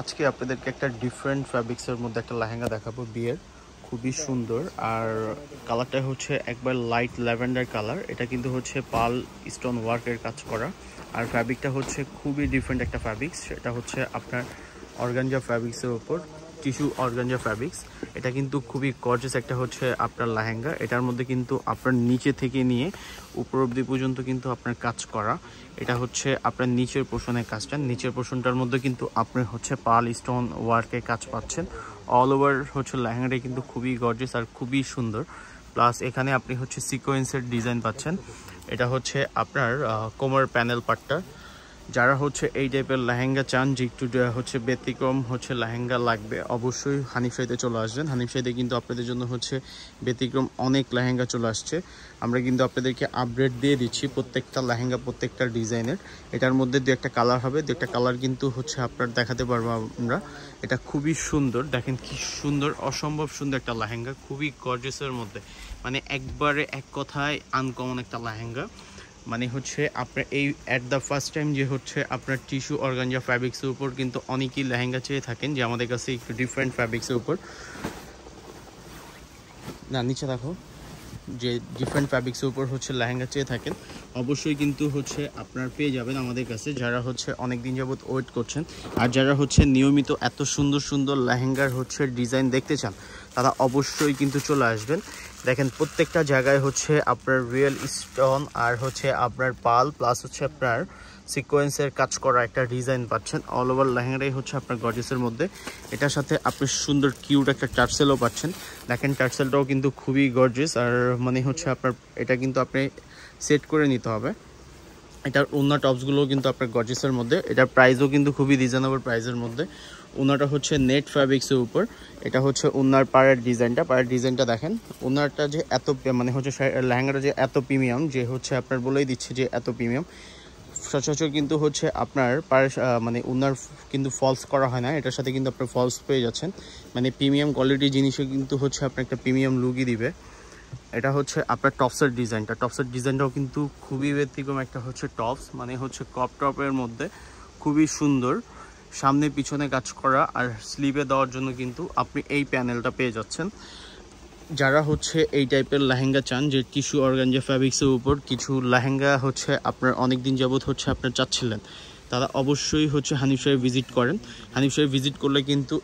আজকে আপনাদেরকে একটা ডিফারেন্ট ফ্যাব্রিক্সের মধ্যে একটা লেহেঙ্গা দেখাবো বিয়ের। খুবই সুন্দর আর কালারটা হচ্ছে একবার লাইট ল্যাভেন্ডার কালার। এটা কিন্তু হচ্ছে পাল স্টোন ওয়ার্কের কাজ করা আর ফ্যাব্রিকটা হচ্ছে খুবই ডিফারেন্ট একটা ফ্যাব্রিক্স। এটা হচ্ছে আপনার অর্গানজা ফ্যাব্রিক্সের উপর টিস্যু অর্গানজা ফ্যাব্রিক্স। এটা কিন্তু খুবই গর্জিয়াস একটা হচ্ছে আপনার লেহেঙ্গা। এটার মধ্যে কিন্তু আপনার নিচে থেকে নিয়ে উপর অবধি পর্যন্ত কিন্তু আপনার কাজ করা। এটা হচ্ছে আপনার নিচের পোর্শনের কাজটা, নিচের পোর্শনটার মধ্যে কিন্তু আপনার হচ্ছে পাল স্টোন ওয়ার্কের কাজ পাচ্ছেন। অল ওভার হচ্ছে লেহেঙ্গাটা কিন্তু খুবই গর্জিয়াস আর খুবই সুন্দর। প্লাস এখানে আপনি হচ্ছে সিকোয়েন্সের ডিজাইন পাচ্ছেন। এটা হচ্ছে আপনার কোমর প্যানেল পার্টটা। যারা হচ্ছে এই টাইপের লেহেঙ্গা চান যে একটু হচ্ছে ব্যতিক্রম হচ্ছে লেহেঙ্গা লাগবে, অবশ্যই হানিফ শাড়িতে চলে আসবেন। হানিফ শাড়িতে কিন্তু আপনাদের জন্য হচ্ছে ব্যতিক্রম অনেক লেহেঙ্গা চলে আসছে। আমরা কিন্তু আপনাদেরকে আপডেট দিয়ে দিচ্ছি প্রত্যেকটা লেহেঙ্গা, প্রত্যেকটা ডিজাইনের। এটার মধ্যে দু একটা কালার হবে, দু একটা কালার কিন্তু হচ্ছে আপনার দেখাতে পারবো আমরা। এটা খুবই সুন্দর, দেখেন কি সুন্দর, অসম্ভব সুন্দর একটা লেহেঙ্গা, খুবই গর্জিয়াসের মধ্যে, মানে একবারে এক কথায় আনকমন একটা লেহেঙ্গা। মানে হচ্ছে আপনার এই অ্যাট দ্য ফার্স্ট টাইম যে হচ্ছে আপনার টিস্যু অর্গানজা ফ্যাব্রিক্সের উপর কিন্তু অনেকেই লেহেঙ্গা চেয়ে থাকেন যে আমাদের কাছে একটু ডিফারেন্ট ফ্যাব্রিক্সের উপর, না নিচে দেখো, যে ডিফারেন্ট ফ্যাব্রিক্সের উপর হচ্ছে লেহেঙ্গা চেয়ে থাকেন, অবশ্যই কিন্তু হচ্ছে আপনার পেয়ে যাবেন আমাদের কাছে। যারা হচ্ছে অনেক দিন যাবত ওয়েট করছেন আর যারা হচ্ছে নিয়মিত এত সুন্দর সুন্দর লেহেঙ্গার হচ্ছে ডিজাইন দেখতে চান, তারা অবশ্যই কিন্তু চলে আসবেন। দেখেন প্রত্যেকটা জায়গায় হচ্ছে আপনার রিয়েল স্টোন আর হচ্ছে আপনার পাল প্লাস হচ্ছে আপনার সিকোয়েন্সের কাজ করা একটা ডিজাইন পাচ্ছেন। অল ওভার লেহেঙ্গাটাই হচ্ছে আপনার গর্জিয়াসের মধ্যে। এটার সাথে আপনি সুন্দর কিউট একটা টার্সেলও পাচ্ছেন। দেখেন টার্সেলটাও কিন্তু খুবই গর্জিয়াস আর মানে হচ্ছে আপনার এটা কিন্তু আপনি সেট করে নিতে হবে। এটার ওন্না টপসগুলোও কিন্তু আপনার গর্জিয়াসের মধ্যে। এটার প্রাইসও কিন্তু খুবই রিজনেবল প্রাইসের মধ্যে। ওন্নাটা হচ্ছে নেট ফ্যাব্রিক্সের উপর। এটা হচ্ছে ওন্নার পাড়ের ডিজাইনটা দেখেন। ওন্নাটা যে এত মানে হচ্ছে লেহেঙ্গাটা যে এত প্রিমিয়াম, যে হচ্ছে আপনার বলেই দিচ্ছে যে এত প্রিমিয়াম। সচরাচর কিন্তু হচ্ছে আপনার মানে ওনার কিন্তু ফলস করা হয় না, এটার সাথে কিন্তু আপনার ফলস পেয়ে যাচ্ছেন। মানে প্রিমিয়াম কোয়ালিটির জিনিসও কিন্তু হচ্ছে আপনার একটা প্রিমিয়াম লুকই দিবে। এটা হচ্ছে আপনার টপসের ডিজাইনটাও কিন্তু খুবই ব্যতিক্রম একটা হচ্ছে টপস, মানে হচ্ছে ক্রপ টপের মধ্যে খুবই সুন্দর, সামনে পিছনে কাজ করা আর স্লিভে দেওয়ার জন্য কিন্তু আপনি এই প্যানেলটা পেয়ে যাচ্ছেন। যারা হচ্ছে এই টাইপের লেহেঙ্গা চান যে টিস্যু অর্গানজা ফ্যাব্রিক্সের উপর কিছু লেহেঙ্গা হচ্ছে আপনার অনেক দিন যাবত হচ্ছে আপনার চাচ্ছিলেন, তারা অবশ্যই হচ্ছে হানিফ শাড়ি ভিজিট করেন। হানিফ শাড়ি ভিজিট করলে কিন্তু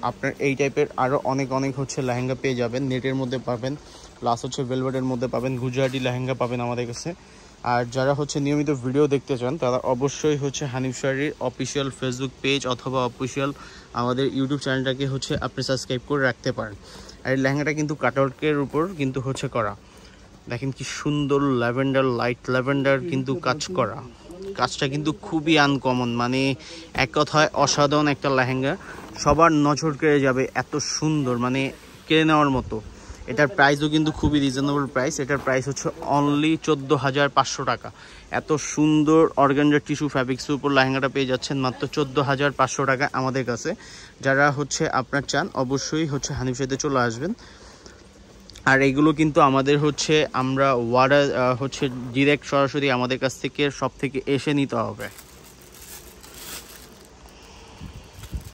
আপনার এই টাইপের আরও অনেক হচ্ছে লেহেঙ্গা পেয়ে যাবেন। নেটের মধ্যে পাবেন, প্লাস হচ্ছে ভেলভেটের মধ্যে পাবেন, গুজরাটি লেহেঙ্গা পাবেন আমাদের কাছে। আর যারা হচ্ছে নিয়মিত ভিডিও দেখতে চান তারা অবশ্যই হচ্ছে হানিফ শাড়ির অফিসিয়াল ফেসবুক পেজ অথবা অফিসিয়াল আমাদের ইউটিউব চ্যানেলটাকে হচ্ছে আপনি সাবস্ক্রাইব করে রাখতে পারেন। আর এই লেহেঙ্গাটা কিন্তু কাটওয়ার্কের উপর কিন্তু হচ্ছে করা। দেখেন কি সুন্দর ল্যাভেন্ডার, লাইট ল্যাভেন্ডার কিন্তু কাজ করা। কাজটা কিন্তু খুবই আনকমন, মানে এক কথায় অসাধারণ একটা লেহেঙ্গা। সবার নজর কেড়ে যাবে, এত সুন্দর, মানে কেড়ে নেওয়ার মতো। এটার প্রাইসও কিন্তু খুবই রিজনেবল প্রাইস। এটার প্রাইস হচ্ছে অনলি 14,500 টাকা। এত সুন্দর অর্গানজা টিস্যু ফ্যাব্রিক্সের উপর লেহেঙ্গাটা পেয়ে যাচ্ছেন মাত্র 14,500 টাকা আমাদের কাছে। যারা হচ্ছে আপনার চান অবশ্যই হচ্ছে হানিফ শাড়িতে চলে আসবেন। আর এগুলো কিন্তু আমাদের হচ্ছে আমরা ওয়ার্ডার হচ্ছে ডিরেক্ট সরাসরি আমাদের কাছ থেকে সব থেকে এসে নিতে হবে।